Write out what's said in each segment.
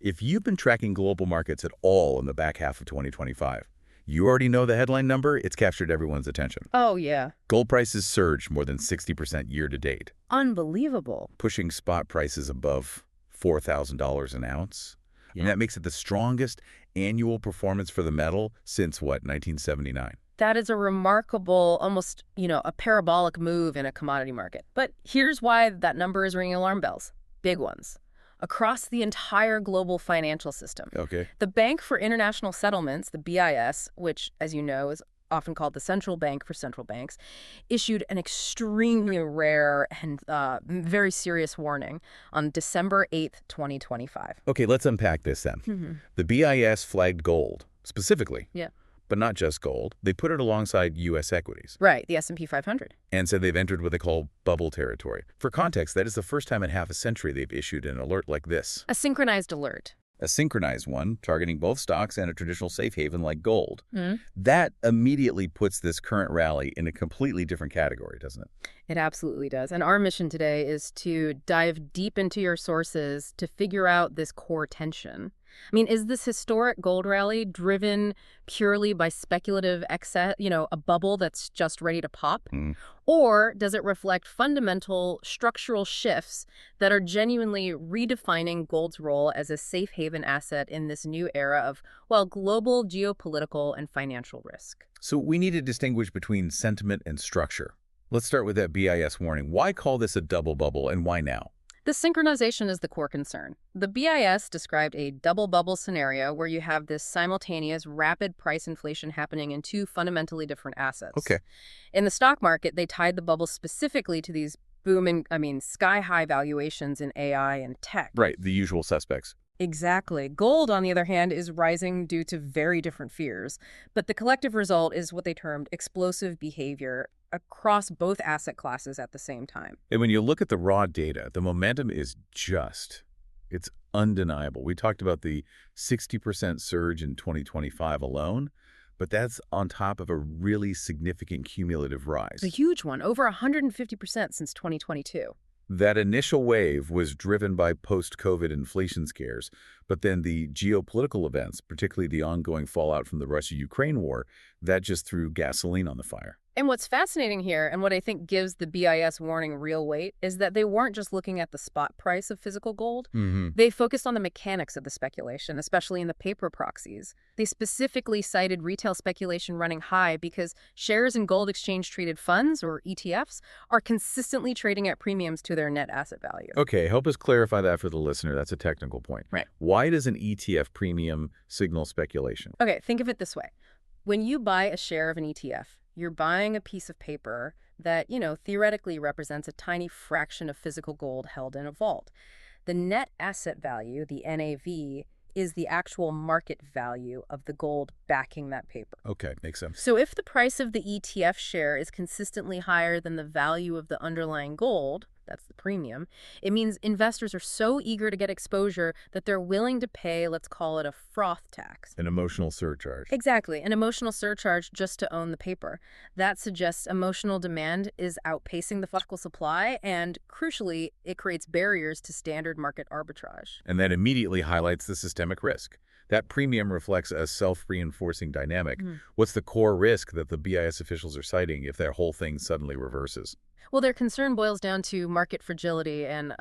If you've been tracking global markets at all in the back half of 2025, you already know the headline number. It's captured everyone's attention. Oh, yeah. Gold prices surged more than 60% year to date, Unbelievable. pushing spot prices above $4,000 an ounce. And that makes it the strongest annual performance for the metal since, what, 1979? That is a remarkable, almost, a parabolic move in a commodity market. But here's why that number is ringing alarm bells. Big ones. Across the entire global financial system. Okay. The Bank for International Settlements, the BIS, which, as you know, is often called the central bank for central banks, issued an extremely rare and very serious warning on December 8th, 2025. Okay, let's unpack this then. The BIS flagged gold, specifically. Yeah. But not just gold. They put it alongside U.S. equities. Right, the S&P 500. And said they've entered what they call bubble territory. For context, that is the first time in half a century they've issued an alert like this. A synchronized alert. A synchronized one, targeting both stocks and a traditional safe haven like gold. That immediately puts this current rally in a completely different category, doesn't it? It absolutely does. And our mission today is to dive deep into your sources to figure out this core tension. I mean, is this historic gold rally driven purely by speculative excess, a bubble that's just ready to pop? Or does it reflect fundamental structural shifts that are genuinely redefining gold's role as a safe haven asset in this new era of, global geopolitical and financial risk? So we need to distinguish between sentiment and structure. Let's start with that BIS warning. Why call this a double bubble, and why now? The synchronization is the core concern. The BIS described a double bubble scenario where you have this simultaneous rapid price inflation happening in two fundamentally different assets. Okay. In the stock market, they tied the bubble specifically to these sky-high valuations in AI and tech. Right, the usual suspects. Exactly. Gold, on the other hand, is rising due to very different fears. But the collective result is what they termed explosive behavior across both asset classes at the same time. And when you look at the raw data, the momentum is it's undeniable. We talked about the 60% surge in 2025 alone, but that's on top of a really significant cumulative rise. It's a huge one, over 150% since 2022. That initial wave was driven by post-COVID inflation scares, but then the geopolitical events, particularly the ongoing fallout from the Russia-Ukraine war, that just threw gasoline on the fire. And what's fascinating here, and what I think gives the BIS warning real weight, is that they weren't just looking at the spot price of physical gold. They focused on the mechanics of the speculation, especially in the paper proxies. They specifically cited retail speculation running high because shares in gold exchange-traded funds, or ETFs, are consistently trading at premiums to their net asset value. Okay, help us clarify that for the listener. That's a technical point. Right. Why does an ETF premium signal speculation? Okay, think of it this way. When you buy a share of an ETF, you're buying a piece of paper that, theoretically represents a tiny fraction of physical gold held in a vault. The net asset value, the NAV, is the actual market value of the gold backing that paper. Okay, makes sense. So if the price of the ETF share is consistently higher than the value of the underlying gold, that's the premium, it means investors are so eager to get exposure that they're willing to pay, let's call it a froth tax. An emotional surcharge. Exactly, an emotional surcharge just to own the paper. That suggests emotional demand is outpacing the physical supply, and crucially, it creates barriers to standard market arbitrage. And that immediately highlights the systemic risk. That premium reflects a self-reinforcing dynamic. What's the core risk that the BIS officials are citing if that whole thing suddenly reverses? Well, their concern boils down to market fragility and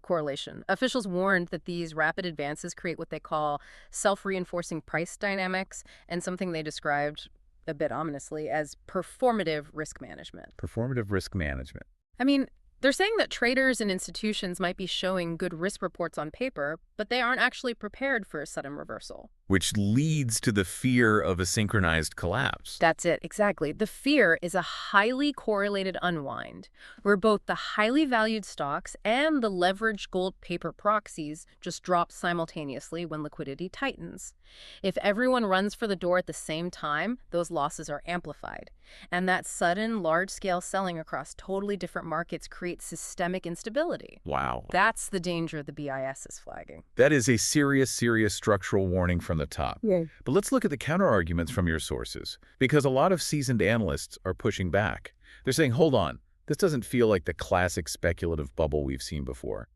correlation. Officials warned that these rapid advances create what they call self-reinforcing price dynamics, and something they described a bit ominously as performative risk management. Performative risk management. I mean, they're saying that traders and institutions might be showing good risk reports on paper, but they aren't actually prepared for a sudden reversal. Which leads to the fear of a synchronized collapse. That's it, exactly. The fear is a highly correlated unwind, where both the highly valued stocks and the leveraged gold paper proxies just drop simultaneously when liquidity tightens. If everyone runs for the door at the same time, those losses are amplified. And that sudden, large-scale selling across totally different markets creates systemic instability. Wow. That's the danger the BIS is flagging. That is a serious structural warning from the top. Yeah. But let's look at the counterarguments from your sources, because a lot of seasoned analysts are pushing back. They're saying, hold on, this doesn't feel like the classic speculative bubble we've seen before.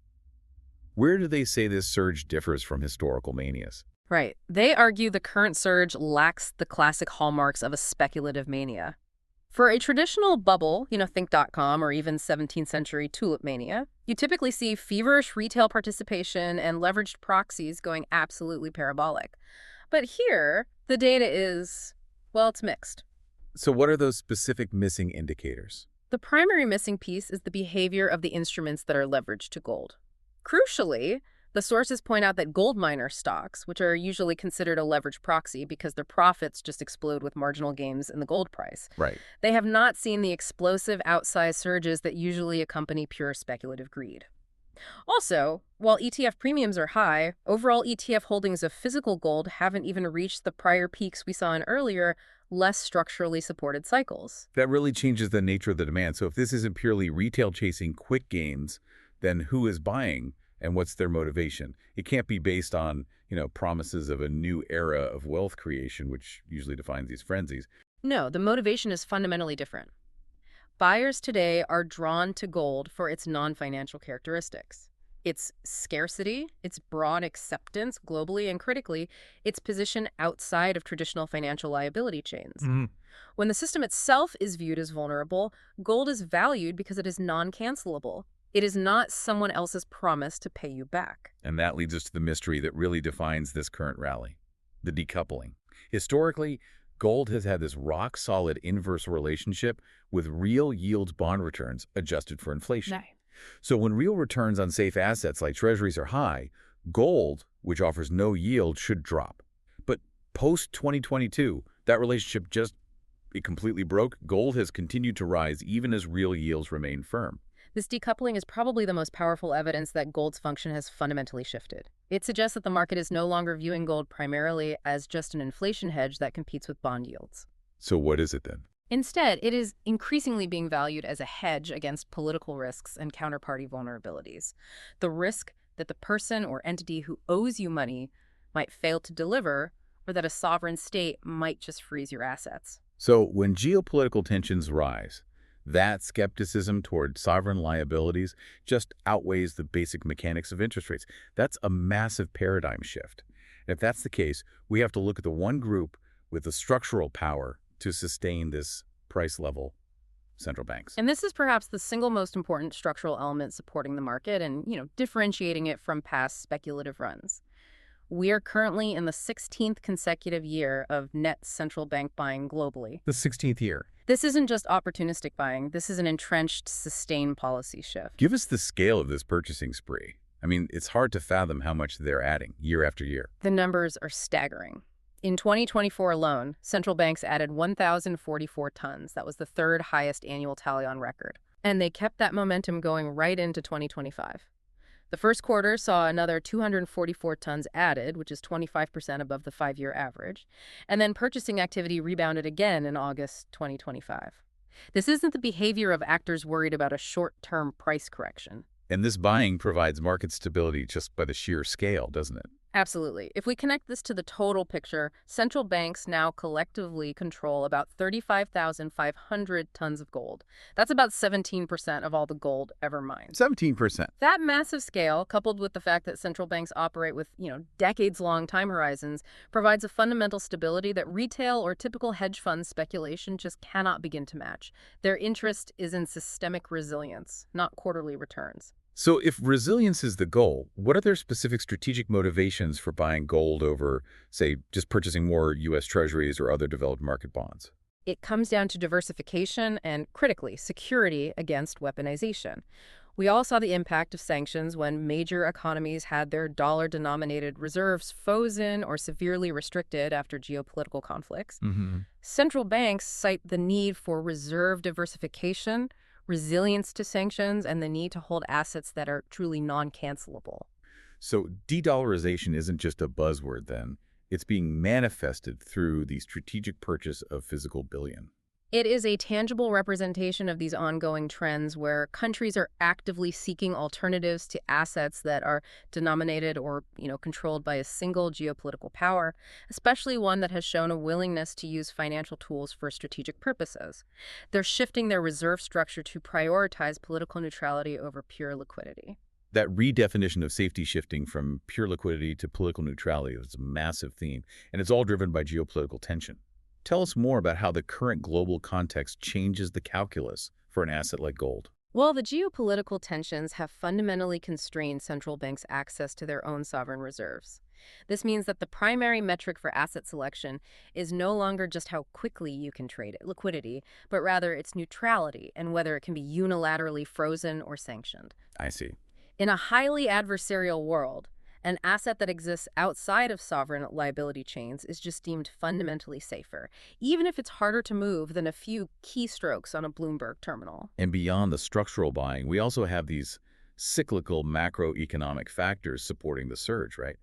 Where do they say this surge differs from historical manias? Right. They argue the current surge lacks the classic hallmarks of a speculative mania. For a traditional bubble, think .com or even 17th century tulip mania, you typically see feverish retail participation and leveraged proxies going absolutely parabolic. But here, the data is, well, it's mixed. So what are those specific missing indicators? The primary missing piece is the behavior of the instruments that are leveraged to gold. Crucially, the sources point out that gold miner stocks, which are usually considered a leverage proxy because their profits just explode with marginal gains in the gold price, Right. they have not seen the explosive outsized surges that usually accompany pure speculative greed. Also, while ETF premiums are high, overall ETF holdings of physical gold haven't even reached the prior peaks we saw in earlier, less structurally supported cycles. That really changes the nature of the demand. So if this isn't purely retail chasing quick gains, then who is buying and what's their motivation? It can't be based on, promises of a new era of wealth creation, which usually defines these frenzies. No, the motivation is fundamentally different. Buyers today are drawn to gold for its non-financial characteristics. Its scarcity, its broad acceptance globally and critically, its position outside of traditional financial liability chains. When the system itself is viewed as vulnerable, gold is valued because it is non-cancelable. It is not someone else's promise to pay you back. And that leads us to the mystery that really defines this current rally, the decoupling. Historically, gold has had this rock-solid inverse relationship with real yield bond returns adjusted for inflation. Right. So when real returns on safe assets like treasuries are high, gold, which offers no yield, should drop. But post-2022, that relationship it completely broke. Gold has continued to rise even as real yields remain firm. This decoupling is probably the most powerful evidence that gold's function has fundamentally shifted. It suggests that the market is no longer viewing gold primarily as just an inflation hedge that competes with bond yields. So what is it then? Instead, it is increasingly being valued as a hedge against political risks and counterparty vulnerabilities. The risk that the person or entity who owes you money might fail to deliver, or that a sovereign state might just freeze your assets. So when geopolitical tensions rise, that skepticism toward sovereign liabilities just outweighs the basic mechanics of interest rates. That's a massive paradigm shift. And if that's the case, we have to look at the one group with the structural power to sustain this price level: central banks. And this is perhaps the single most important structural element supporting the market and, differentiating it from past speculative runs. We are currently in the 16th consecutive year of net central bank buying globally. The 16th year. This isn't just opportunistic buying. This is an entrenched, sustained policy shift. Give us the scale of this purchasing spree. I mean, it's hard to fathom how much they're adding year after year. The numbers are staggering. In 2024 alone, central banks added 1,044 tons. That was the third highest annual tally on record. And they kept that momentum going right into 2025. The first quarter saw another 244 tons added, which is 25% above the 5-year average. And then purchasing activity rebounded again in August 2025. This isn't the behavior of actors worried about a short-term price correction. And this buying provides market stability just by the sheer scale, doesn't it? Absolutely. If we connect this to the total picture, central banks now collectively control about 35,500 tons of gold. That's about 17% of all the gold ever mined. 17%. That massive scale, coupled with the fact that central banks operate with, decades-long time horizons, provides a fundamental stability that retail or typical hedge fund speculation just cannot begin to match. Their interest is in systemic resilience, not quarterly returns. So if resilience is the goal, what are their specific strategic motivations for buying gold over, say, just purchasing more U.S. treasuries or other developed market bonds? It comes down to diversification and, critically, security against weaponization. We all saw the impact of sanctions when major economies had their dollar-denominated reserves frozen or severely restricted after geopolitical conflicts. Central banks cite the need for reserve diversification, resilience to sanctions, and the need to hold assets that are truly non-cancelable. So de-dollarization isn't just a buzzword then. It's being manifested through the strategic purchase of physical bullion. It is a tangible representation of these ongoing trends where countries are actively seeking alternatives to assets that are denominated or, controlled by a single geopolitical power, especially one that has shown a willingness to use financial tools for strategic purposes. They're shifting their reserve structure to prioritize political neutrality over pure liquidity. That redefinition of safety shifting from pure liquidity to political neutrality is a massive theme, and it's all driven by geopolitical tension. Tell us more about how the current global context changes the calculus for an asset like gold. Well, the geopolitical tensions have fundamentally constrained central banks' access to their own sovereign reserves. This means that the primary metric for asset selection is no longer just how quickly you can trade it, liquidity, but rather its neutrality and whether it can be unilaterally frozen or sanctioned. I see. In a highly adversarial world, an asset that exists outside of sovereign liability chains is just deemed fundamentally safer, even if it's harder to move than a few keystrokes on a Bloomberg terminal. And beyond the structural buying, we also have these cyclical macroeconomic factors supporting the surge, right?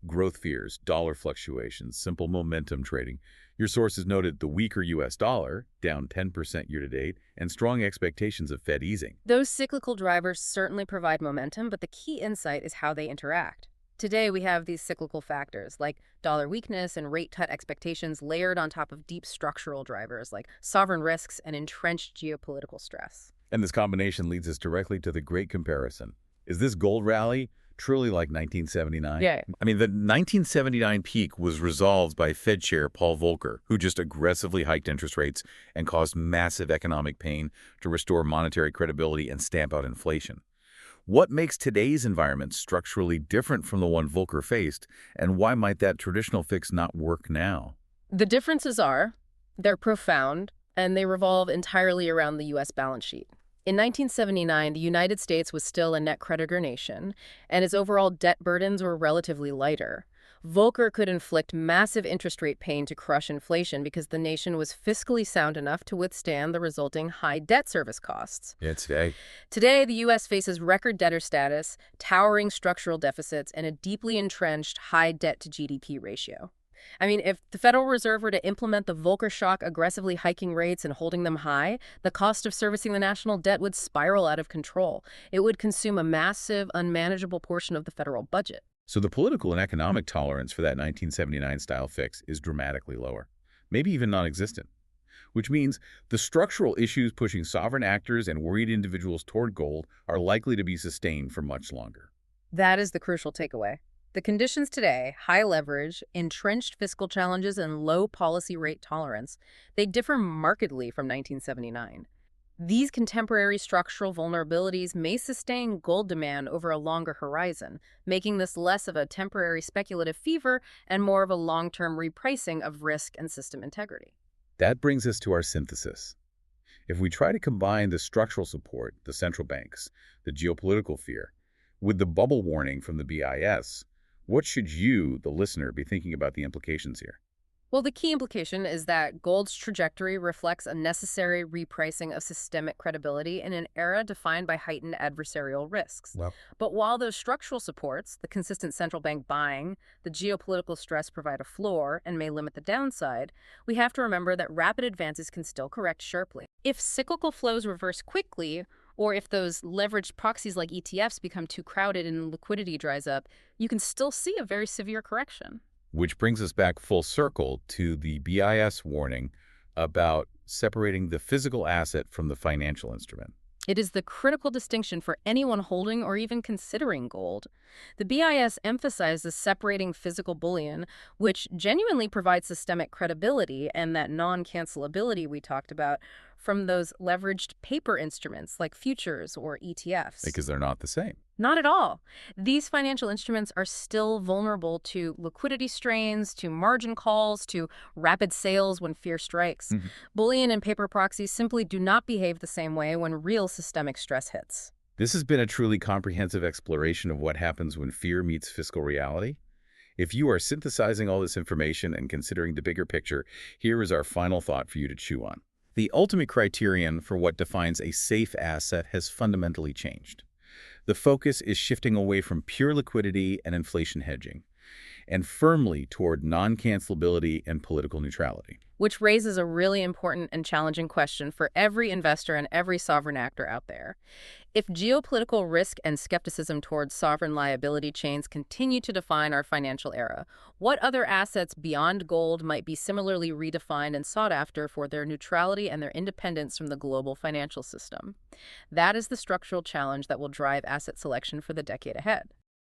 Growth fears, dollar fluctuations, simple momentum trading. Your sources noted the weaker U.S. dollar, down 10% year-to-date, and strong expectations of Fed easing. Those cyclical drivers certainly provide momentum, but the key insight is how they interact. Today, we have these cyclical factors like dollar weakness and rate cut expectations layered on top of deep structural drivers like sovereign risks and entrenched geopolitical stress. And this combination leads us directly to the great comparison. Is this gold rally truly like 1979? Yeah. I mean, the 1979 peak was resolved by Fed Chair Paul Volcker, who just aggressively hiked interest rates and caused massive economic pain to restore monetary credibility and stamp out inflation. What makes today's environment structurally different from the one Volcker faced, and why might that traditional fix not work now? The differences are, they're profound, and they revolve entirely around the U.S. balance sheet. In 1979, the United States was still a net creditor nation, and its overall debt burdens were relatively lighter. Volcker could inflict massive interest rate pain to crush inflation because the nation was fiscally sound enough to withstand the resulting high debt service costs. Yeah, today. Today, the U.S. faces record debtor status, towering structural deficits, and a deeply entrenched high debt-to-GDP ratio. I mean, if the Federal Reserve were to implement the Volcker shock, aggressively hiking rates and holding them high, the cost of servicing the national debt would spiral out of control. It would consume a massive, unmanageable portion of the federal budget. So the political and economic tolerance for that 1979 style fix is dramatically lower, maybe even non-existent, which means the structural issues pushing sovereign actors and worried individuals toward gold are likely to be sustained for much longer. That is the crucial takeaway. The conditions today, high leverage, entrenched fiscal challenges, and low policy rate tolerance, they differ markedly from 1979. These contemporary structural vulnerabilities may sustain gold demand over a longer horizon, making this less of a temporary speculative fever and more of a long-term repricing of risk and system integrity. That brings us to our synthesis. If we try to combine the structural support, the central banks, the geopolitical fear, with the bubble warning from the BIS, what should you, the listener, be thinking about the implications here? Well, the key implication is that gold's trajectory reflects a necessary repricing of systemic credibility in an era defined by heightened adversarial risks. Well, But while those structural supports, the consistent central bank buying, the geopolitical stress provide a floor and may limit the downside, we have to remember that rapid advances can still correct sharply. If cyclical flows reverse quickly, or if those leveraged proxies like ETFs become too crowded and liquidity dries up, you can still see a very severe correction. which brings us back full circle to the BIS warning about separating the physical asset from the financial instrument. It is the critical distinction for anyone holding or even considering gold. The BIS emphasizes separating physical bullion, which genuinely provides systemic credibility and that non-cancelability we talked about, from those leveraged paper instruments like futures or ETFs. Because they're not the same. Not at all. These financial instruments are still vulnerable to liquidity strains, to margin calls, to rapid sales when fear strikes. Bullion and paper proxies simply do not behave the same way when real systemic stress hits. This has been a truly comprehensive exploration of what happens when fear meets fiscal reality. If you are synthesizing all this information and considering the bigger picture, here is our final thought for you to chew on. The ultimate criterion for what defines a safe asset has fundamentally changed. The focus is shifting away from pure liquidity and inflation hedging, and firmly toward non-cancelability and political neutrality. Which raises a really important and challenging question for every investor and every sovereign actor out there. If geopolitical risk and skepticism towards sovereign liability chains continue to define our financial era, what other assets beyond gold might be similarly redefined and sought after for their neutrality and their independence from the global financial system? That is the structural challenge that will drive asset selection for the decade ahead.